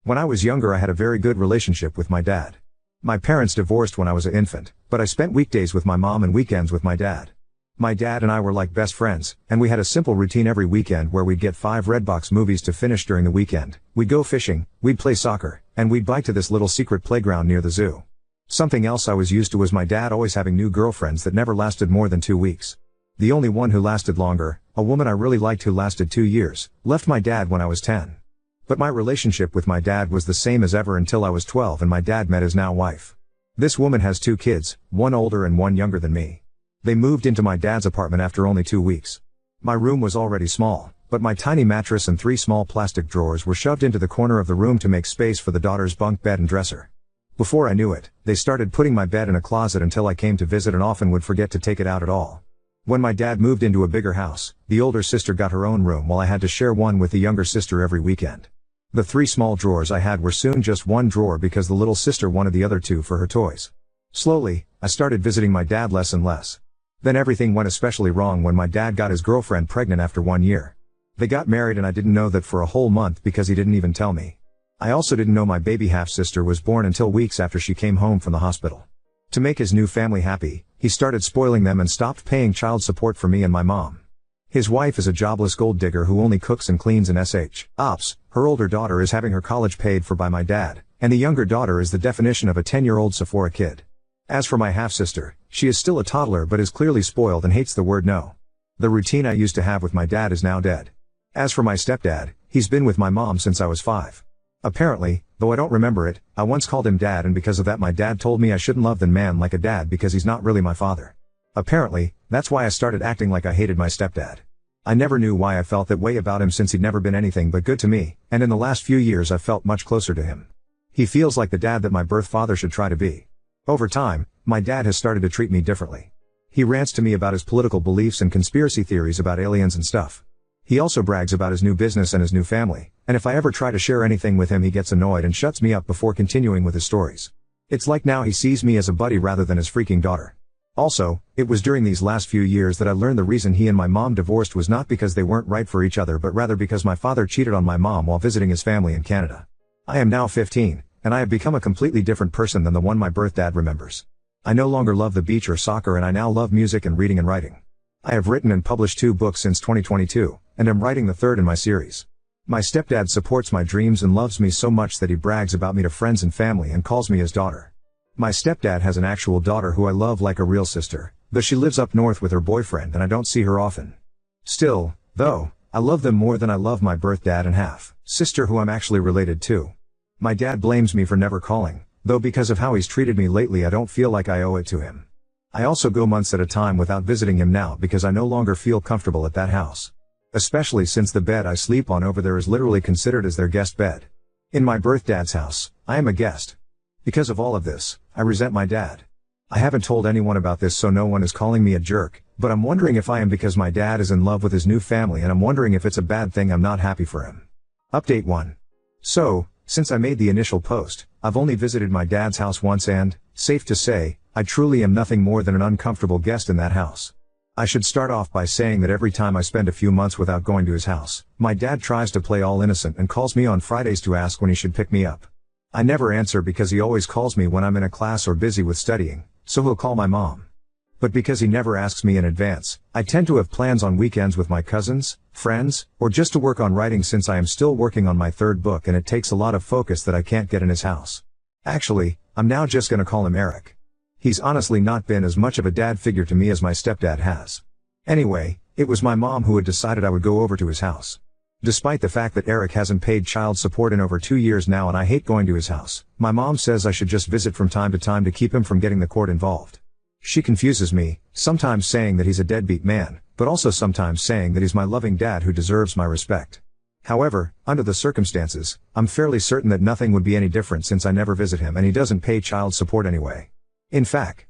When I was younger I had a very good relationship with my dad. My parents divorced when I was an infant, but I spent weekdays with my mom and weekends with my dad. My dad and I were like best friends, and we had a simple routine every weekend where we'd get 5 Redbox movies to finish during the weekend, we'd go fishing, we'd play soccer, and we'd bike to this little secret playground near the zoo. Something else I was used to was my dad always having new girlfriends that never lasted more than 2 weeks. The only one who lasted longer, a woman I really liked who lasted 2 years, left my dad when I was 10. But my relationship with my dad was the same as ever until I was 12 and my dad met his now wife. This woman has 2 kids, one older and one younger than me. They moved into my dad's apartment after only 2 weeks. My room was already small, but my tiny mattress and 3 small plastic drawers were shoved into the corner of the room to make space for the daughter's bunk bed and dresser. Before I knew it, they started putting my bed in a closet until I came to visit and often would forget to take it out at all. When my dad moved into a bigger house, the older sister got her own room while I had to share one with the younger sister every weekend. The 3 small drawers I had were soon just one drawer because the little sister wanted the other 2 for her toys. Slowly, I started visiting my dad less and less. Then everything went especially wrong when my dad got his girlfriend pregnant after 1 year. They got married and I didn't know that for a whole month because he didn't even tell me. I also didn't know my baby half-sister was born until weeks after she came home from the hospital. To make his new family happy, he started spoiling them and stopped paying child support for me and my mom. His wife is a jobless gold digger who only cooks and cleans in ops. Her older daughter is having her college paid for by my dad, and the younger daughter is the definition of a 10-year-old Sephora kid. As for my half-sister, she is still a toddler but is clearly spoiled and hates the word no. The routine I used to have with my dad is now dead. As for my stepdad, he's been with my mom since I was 5. Apparently, though I don't remember it, I once called him dad and because of that my dad told me I shouldn't love the man like a dad because he's not really my father. Apparently, that's why I started acting like I hated my stepdad. I never knew why I felt that way about him since he'd never been anything but good to me, and in the last few years I've felt much closer to him. He feels like the dad that my birth father should try to be. Over time, my dad has started to treat me differently. He rants to me about his political beliefs and conspiracy theories about aliens and stuff. He also brags about his new business and his new family, and if I ever try to share anything with him he gets annoyed and shuts me up before continuing with his stories. It's like now he sees me as a buddy rather than his freaking daughter. Also, it was during these last few years that I learned the reason he and my mom divorced was not because they weren't right for each other but rather because my father cheated on my mom while visiting his family in Canada. I am now 15, and I have become a completely different person than the one my birth dad remembers. I no longer love the beach or soccer and I now love music and reading and writing. I have written and published 2 books since 2022, and am writing the 3rd in my series. My stepdad supports my dreams and loves me so much that he brags about me to friends and family and calls me his daughter. My stepdad has an actual daughter who I love like a real sister, though she lives up north with her boyfriend and I don't see her often. Still, though, I love them more than I love my birth dad and half-sister who I'm actually related to. My dad blames me for never calling, though because of how he's treated me lately I don't feel like I owe it to him. I also go months at a time without visiting him now because I no longer feel comfortable at that house. Especially since the bed I sleep on over there is literally considered as their guest bed. In my birth dad's house, I am a guest. Because of all of this, I resent my dad. I haven't told anyone about this so no one is calling me a jerk, but I'm wondering if I am because my dad is in love with his new family and I'm wondering if it's a bad thing I'm not happy for him. Update 1. So, since I made the initial post, I've only visited my dad's house once and, safe to say, I truly am nothing more than an uncomfortable guest in that house. I should start off by saying that every time I spend a few months without going to his house, my dad tries to play all innocent and calls me on Fridays to ask when he should pick me up. I never answer because he always calls me when I'm in a class or busy with studying, so he'll call my mom. But because he never asks me in advance, I tend to have plans on weekends with my cousins, friends, or just to work on writing since I am still working on my 3rd book and it takes a lot of focus that I can't get in his house. Actually, I'm now just gonna call him Eric. He's honestly not been as much of a dad figure to me as my stepdad has. Anyway, it was my mom who had decided I would go over to his house. Despite the fact that Eric hasn't paid child support in over 2 years now and I hate going to his house, my mom says I should just visit from time to time to keep him from getting the court involved. She confuses me, sometimes saying that he's a deadbeat man, but also sometimes saying that he's my loving dad who deserves my respect. However, under the circumstances, I'm fairly certain that nothing would be any different since I never visit him and he doesn't pay child support anyway. In fact,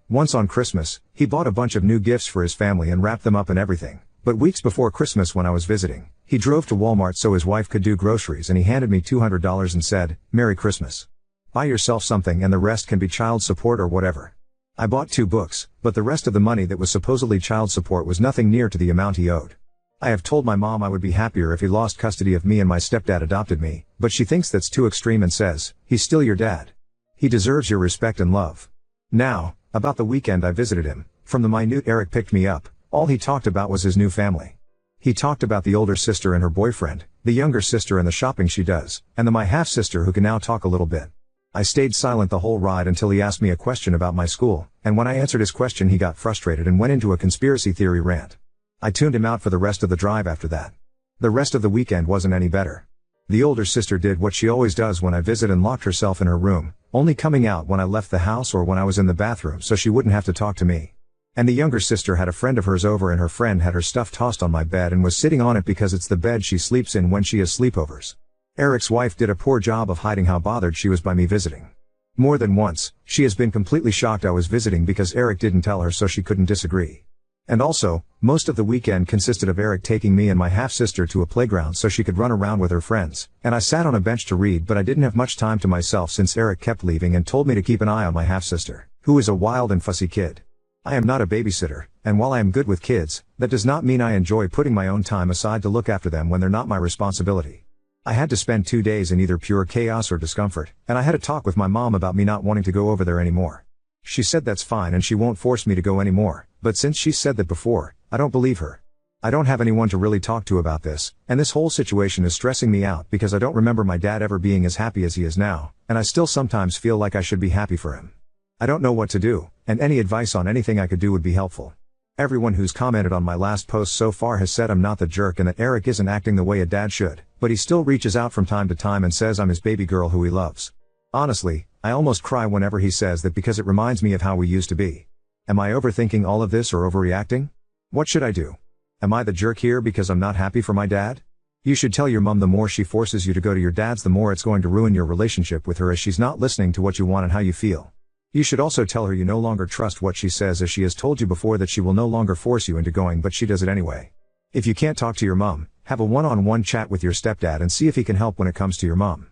once on Christmas, he bought a bunch of new gifts for his family and wrapped them up and everything. But weeks before Christmas when I was visiting, he drove to Walmart so his wife could do groceries and he handed me $200 and said, "Merry Christmas. Buy yourself something and the rest can be child support or whatever." I bought 2 books, but the rest of the money that was supposedly child support was nothing near to the amount he owed. I have told my mom I would be happier if he lost custody of me and my stepdad adopted me, but she thinks that's too extreme and says, he's still your dad. He deserves your respect and love. Now, about the weekend I visited him, from the minute Eric picked me up, all he talked about was his new family. He talked about the older sister and her boyfriend, the younger sister and the shopping she does, and my half-sister who can now talk a little bit. I stayed silent the whole ride until he asked me a question about my school, and when I answered his question he got frustrated and went into a conspiracy theory rant. I tuned him out for the rest of the drive after that. The rest of the weekend wasn't any better. The older sister did what she always does when I visit and locked herself in her room, only coming out when I left the house or when I was in the bathroom so she wouldn't have to talk to me. And the younger sister had a friend of hers over and her friend had her stuff tossed on my bed and was sitting on it because it's the bed she sleeps in when she has sleepovers. Eric's wife did a poor job of hiding how bothered she was by me visiting. More than once, she has been completely shocked I was visiting because Eric didn't tell her so she couldn't disagree. And also, most of the weekend consisted of Eric taking me and my half-sister to a playground so she could run around with her friends, and I sat on a bench to read but I didn't have much time to myself since Eric kept leaving and told me to keep an eye on my half-sister, who is a wild and fussy kid. I am not a babysitter, and while I am good with kids, that does not mean I enjoy putting my own time aside to look after them when they're not my responsibility. I had to spend 2 days in either pure chaos or discomfort, and I had a talk with my mom about me not wanting to go over there anymore. She said that's fine and she won't force me to go anymore, but since she said that before, I don't believe her. I don't have anyone to really talk to about this, and this whole situation is stressing me out because I don't remember my dad ever being as happy as he is now, and I still sometimes feel like I should be happy for him. I don't know what to do, and any advice on anything I could do would be helpful. Everyone who's commented on my last post so far has said I'm not the jerk and that Eric isn't acting the way a dad should, but he still reaches out from time to time and says I'm his baby girl who he loves. Honestly, I almost cry whenever he says that because it reminds me of how we used to be. Am I overthinking all of this or overreacting? What should I do? Am I the jerk here because I'm not happy for my dad? You should tell your mom the more she forces you to go to your dad's the more it's going to ruin your relationship with her as she's not listening to what you want and how you feel. You should also tell her you no longer trust what she says as she has told you before that she will no longer force you into going but she does it anyway. If you can't talk to your mom, have a one-on-one chat with your stepdad and see if he can help when it comes to your mom.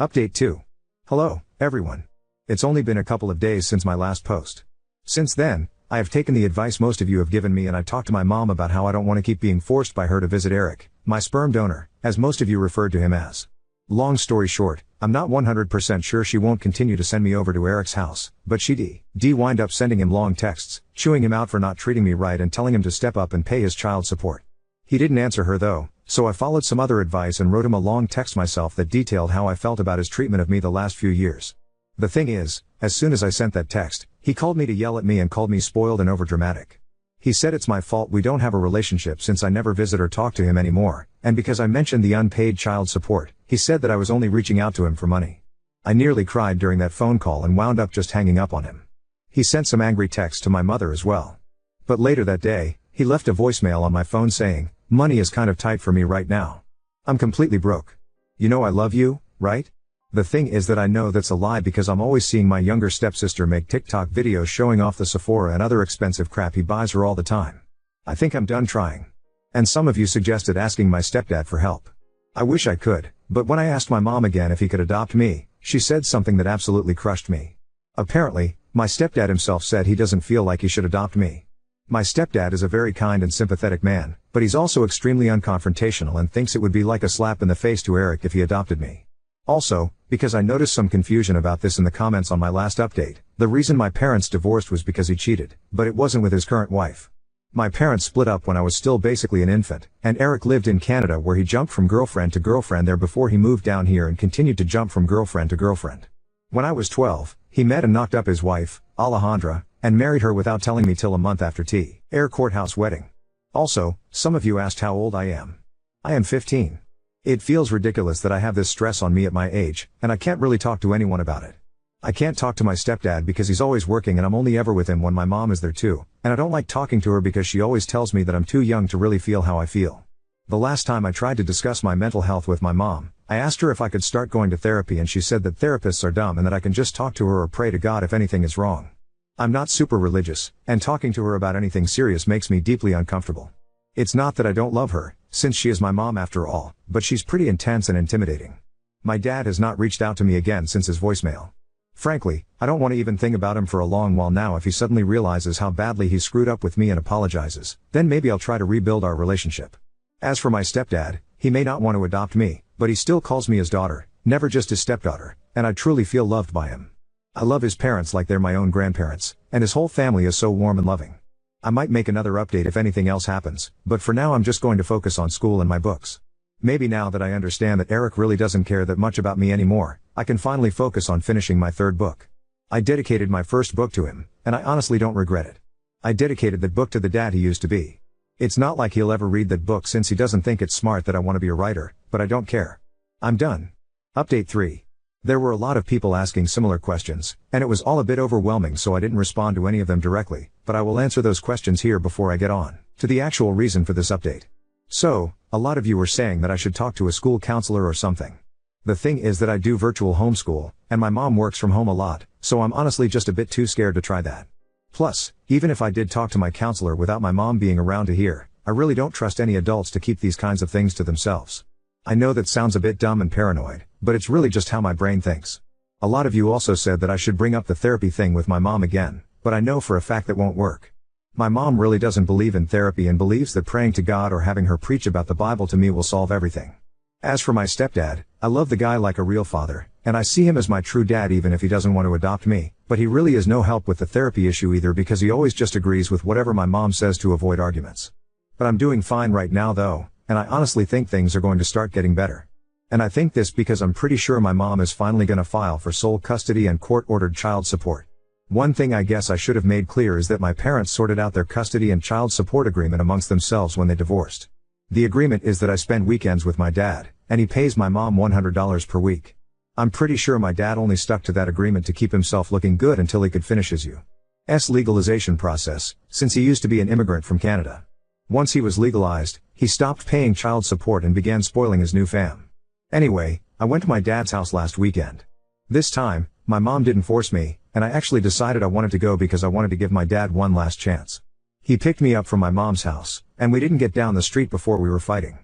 Update 2. Hello, everyone. It's only been a couple of days since my last post. Since then, I have taken the advice most of you have given me and I talked to my mom about how I don't want to keep being forced by her to visit Eric, my sperm donor, as most of you referred to him as. Long story short, I'm not 100% sure she won't continue to send me over to Eric's house, but she wind up sending him long texts, chewing him out for not treating me right and telling him to step up and pay his child support. He didn't answer her though, so I followed some other advice and wrote him a long text myself that detailed how I felt about his treatment of me the last few years. The thing is, as soon as I sent that text, he called me to yell at me and called me spoiled and overdramatic. He said it's my fault we don't have a relationship since I never visit or talk to him anymore, and because I mentioned the unpaid child support, he said that I was only reaching out to him for money. I nearly cried during that phone call and wound up just hanging up on him. He sent some angry texts to my mother as well. But later that day, he left a voicemail on my phone saying, "Money is kind of tight for me right now. I'm completely broke. You know I love you, right?" The thing is that I know that's a lie because I'm always seeing my younger stepsister make TikTok videos showing off the Sephora and other expensive crap he buys her all the time. I think I'm done trying. And some of you suggested asking my stepdad for help. I wish I could, but when I asked my mom again if he could adopt me, she said something that absolutely crushed me. Apparently, my stepdad himself said he doesn't feel like he should adopt me. My stepdad is a very kind and sympathetic man, but he's also extremely unconfrontational and thinks it would be like a slap in the face to Eric if he adopted me. Also, because I noticed some confusion about this in the comments on my last update, the reason my parents divorced was because he cheated, but it wasn't with his current wife. My parents split up when I was still basically an infant, and Eric lived in Canada where he jumped from girlfriend to girlfriend there before he moved down here and continued to jump from girlfriend to girlfriend. When I was 12, he met and knocked up his wife, Alejandra, and married her without telling me till a month after Air courthouse wedding. Also, some of you asked how old I am. I am 15. It feels ridiculous that I have this stress on me at my age, and I can't really talk to anyone about it. I can't talk to my stepdad because he's always working and I'm only ever with him when my mom is there too, and I don't like talking to her because she always tells me that I'm too young to really feel how I feel. The last time I tried to discuss my mental health with my mom, I asked her if I could start going to therapy and she said that therapists are dumb and that I can just talk to her or pray to God if anything is wrong. I'm not super religious, and talking to her about anything serious makes me deeply uncomfortable. It's not that I don't love her, since she is my mom after all, but she's pretty intense and intimidating. My dad has not reached out to me again since his voicemail. Frankly, I don't want to even think about him for a long while now. If he suddenly realizes how badly he screwed up with me and apologizes, then maybe I'll try to rebuild our relationship. As for my stepdad, he may not want to adopt me, but he still calls me his daughter, never just his stepdaughter, and I truly feel loved by him. I love his parents like they're my own grandparents, and his whole family is so warm and loving. I might make another update if anything else happens, but for now I'm just going to focus on school and my books. Maybe now that I understand that Eric really doesn't care that much about me anymore, I can finally focus on finishing my third book. I dedicated my first book to him, and I honestly don't regret it. I dedicated that book to the dad he used to be. It's not like he'll ever read that book since he doesn't think it's smart that I want to be a writer, but I don't care. I'm done. Update 3. There were a lot of people asking similar questions, and it was all a bit overwhelming, so I didn't respond to any of them directly, but I will answer those questions here before I get on to the actual reason for this update. So, a lot of you were saying that I should talk to a school counselor or something. The thing is that I do virtual homeschool, and my mom works from home a lot, so I'm honestly just a bit too scared to try that. Plus, even if I did talk to my counselor without my mom being around to hear, I really don't trust any adults to keep these kinds of things to themselves. I know that sounds a bit dumb and paranoid, but it's really just how my brain thinks. A lot of you also said that I should bring up the therapy thing with my mom again, but I know for a fact that won't work. My mom really doesn't believe in therapy and believes that praying to God or having her preach about the Bible to me will solve everything. As for my stepdad, I love the guy like a real father, and I see him as my true dad even if he doesn't want to adopt me, but he really is no help with the therapy issue either because he always just agrees with whatever my mom says to avoid arguments. But I'm doing fine right now though, and I honestly think things are going to start getting better. And I think this because I'm pretty sure my mom is finally gonna file for sole custody and court-ordered child support. One thing I guess I should have made clear is that my parents sorted out their custody and child support agreement amongst themselves when they divorced. The agreement is that I spend weekends with my dad, and he pays my mom $100 per week. I'm pretty sure my dad only stuck to that agreement to keep himself looking good until he could finish his U.S. legalization process, since he used to be an immigrant from Canada. Once he was legalized, he stopped paying child support and began spoiling his new fam. Anyway, I went to my dad's house last weekend. This time, my mom didn't force me, and I actually decided I wanted to go because I wanted to give my dad one last chance. He picked me up from my mom's house, and we didn't get down the street before we were fighting.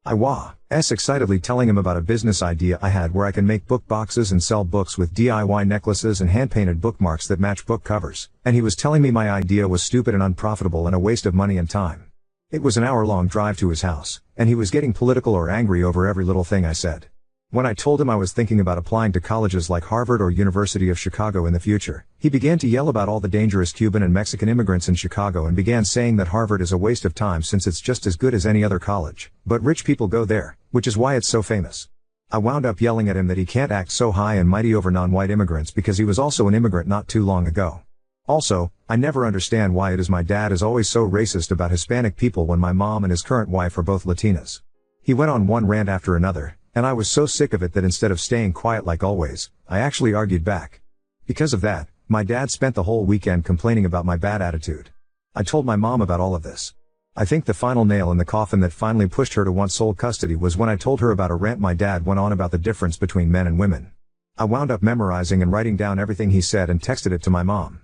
I was excitedly telling him about a business idea I had where I can make book boxes and sell books with DIY necklaces and hand-painted bookmarks that match book covers, and he was telling me my idea was stupid and unprofitable and a waste of money and time. It was an hour-long drive to his house, and he was getting political or angry over every little thing I said. When I told him I was thinking about applying to colleges like Harvard or University of Chicago in the future, he began to yell about all the dangerous Cuban and Mexican immigrants in Chicago and began saying that Harvard is a waste of time since it's just as good as any other college, but rich people go there, which is why it's so famous. I wound up yelling at him that he can't act so high and mighty over non-white immigrants because he was also an immigrant not too long ago. Also, I never understand why it is my dad is always so racist about Hispanic people when my mom and his current wife are both Latinas. He went on one rant after another, and I was so sick of it that instead of staying quiet like always, I actually argued back. Because of that, my dad spent the whole weekend complaining about my bad attitude. I told my mom about all of this. I think the final nail in the coffin that finally pushed her to want sole custody was when I told her about a rant my dad went on about the difference between men and women. I wound up memorizing and writing down everything he said and texted it to my mom.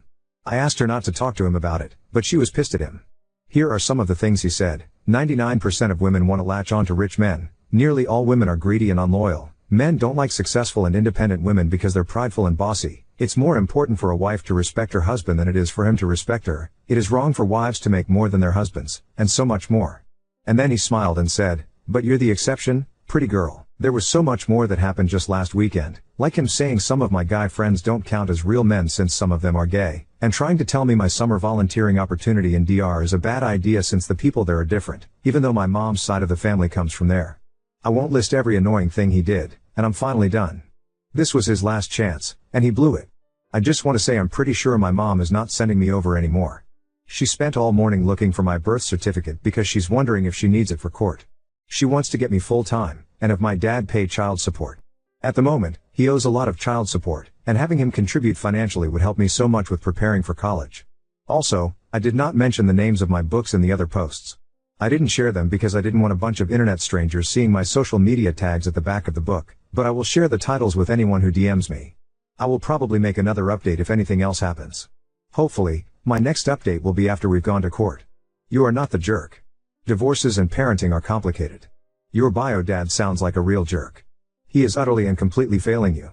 I asked her not to talk to him about it, but she was pissed at him. Here are some of the things he said. 99% of women want to latch on to rich men. Nearly all women are greedy and unloyal. Men don't like successful and independent women because they're prideful and bossy. It's more important for a wife to respect her husband than it is for him to respect her. It is wrong for wives to make more than their husbands, and so much more. And then he smiled and said, "But you're the exception, pretty girl." There was so much more that happened just last weekend, like him saying some of my guy friends don't count as real men since some of them are gay, and trying to tell me my summer volunteering opportunity in DR is a bad idea since the people there are different, even though my mom's side of the family comes from there. I won't list every annoying thing he did, and I'm finally done. This was his last chance, and he blew it. I just want to say I'm pretty sure my mom is not sending me over anymore. She spent all morning looking for my birth certificate because she's wondering if she needs it for court. She wants to get me full-time, and have my dad pay child support. At the moment, he owes a lot of child support, and having him contribute financially would help me so much with preparing for college. Also, I did not mention the names of my books in the other posts. I didn't share them because I didn't want a bunch of internet strangers seeing my social media tags at the back of the book, but I will share the titles with anyone who DMs me. I will probably make another update if anything else happens. Hopefully, my next update will be after we've gone to court. You are not the jerk. Divorces and parenting are complicated. Your bio dad sounds like a real jerk. He is utterly and completely failing you.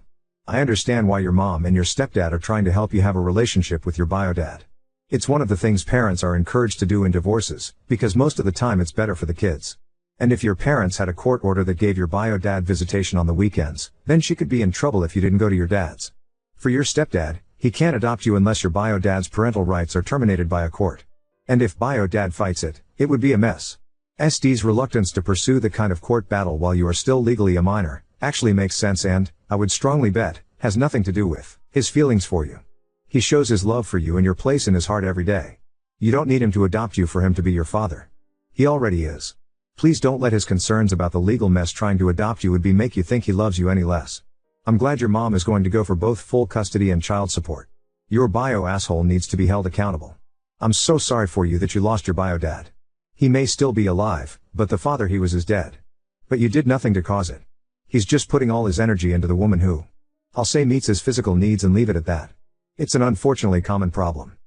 I understand why your mom and your stepdad are trying to help you have a relationship with your bio dad. It's one of the things parents are encouraged to do in divorces, because most of the time it's better for the kids. And if your parents had a court order that gave your bio dad visitation on the weekends, then she could be in trouble if you didn't go to your dad's. For your stepdad, he can't adopt you unless your bio dad's parental rights are terminated by a court. And if bio dad fights it, it would be a mess. SD's reluctance to pursue the kind of court battle while you are still legally a minor, actually makes sense and, I would strongly bet, has nothing to do with his feelings for you. He shows his love for you and your place in his heart every day. You don't need him to adopt you for him to be your father. He already is. Please don't let his concerns about the legal mess trying to adopt you would be make you think he loves you any less. I'm glad your mom is going to go for both full custody and child support. Your bio asshole needs to be held accountable. I'm so sorry for you that you lost your bio dad. He may still be alive, but the father he was is dead. But you did nothing to cause it. He's just putting all his energy into the woman who, I'll say, meets his physical needs and leave it at that. It's an unfortunately common problem.